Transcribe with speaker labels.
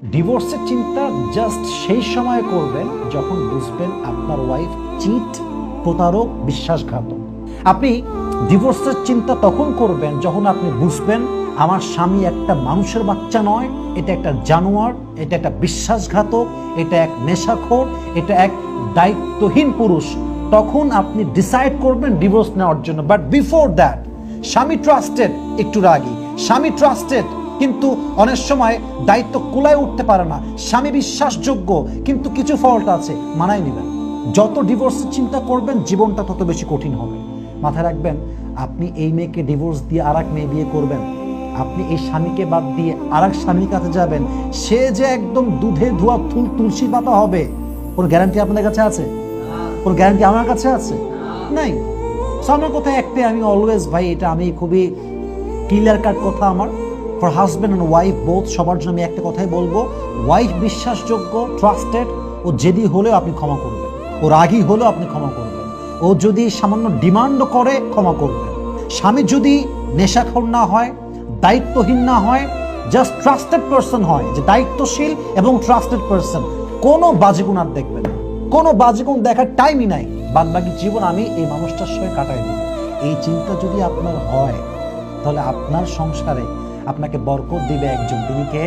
Speaker 1: ডিভোর্সের চিন্তা জাস্ট সেই সময় করবেন যখন বুঝবেন আপনার ওয়াইফ চিট, প্রতারক, বিশ্বাসঘাতক। আপনি ডিভোর্সের চিন্তা তখন করবেন যখন আপনি বুঝবেন আমার স্বামী একটা মানুষের বাচ্চা নয়, এটা একটা জানোয়ার, এটা একটা বিশ্বাসঘাতক, এটা এক নেশাখোর, এটা এক দায়িত্বহীন পুরুষ। তখন আপনি ডিসাইড করবেন ডিভোর্স নেওয়ার জন্য। বাট বিফোর দ্যাট, স্বামী ট্রাস্টেড, একটু রাগী, স্বামী ট্রাস্টেড কিন্তু অনেক সময় দায়িত্ব কুলায় উঠতে পারে না, স্বামী বিশ্বাসযোগ্য কিন্তু কিছু ফল্ট আছে, মানায় নেবেন। যত ডিভোর্সের চিন্তা করবেন জীবনটা তত বেশি কঠিন হবে। মাথায় রাখবেন, আপনি এই মেয়েকে ডিভোর্স দিয়ে আর এক মেয়ে বিয়ে করবেন, আপনি এই স্বামীকে বাদ দিয়ে আর এক স্বামীর কাছে যাবেন, সে যে একদম দুধে ধোয়া তুলসী পাতা হবে, কোনো গ্যারান্টি আপনাদের কাছে আছে? কোনো গ্যারান্টি আমার কাছে আছে? নাই। আমার কথা একটাই, আমি অলওয়েজ ভাই, এটা আমি খুবই ক্লিয়ার কাট কথা আমার, for husband and wife both, সবার জন্য আমি একটা কথাই বলবো, ওয়াইফ বিশ্বাসযোগ্য, ট্রাস্টেড, ও জেদি হলেও আপনি ক্ষমা করবেন, ও রাগী হলেও আপনি ক্ষমা করবেন, ও যদি সামান্য ডিমান্ডও করে ক্ষমা করবেন। স্বামী যদি নেশাখোর না হয়, দায়িত্বহীন না হয়, জাস্ট ট্রাস্টেড পারসন হয়, যে দায়িত্বশীল এবং ট্রাস্টেড পারসন, কোনো বাজেগুণ আর দেখবেন না, কোনো বাজেগুণ দেখার টাইমই নাই, বাদবাকি জীবন আমি এই মানুষটার সঙ্গে কাটাই দেব। এই চিন্তা যদি আপনার হয়, তাহলে আপনার সংসারে আপনাকে বরকত দিবে একজন, তিনি কে?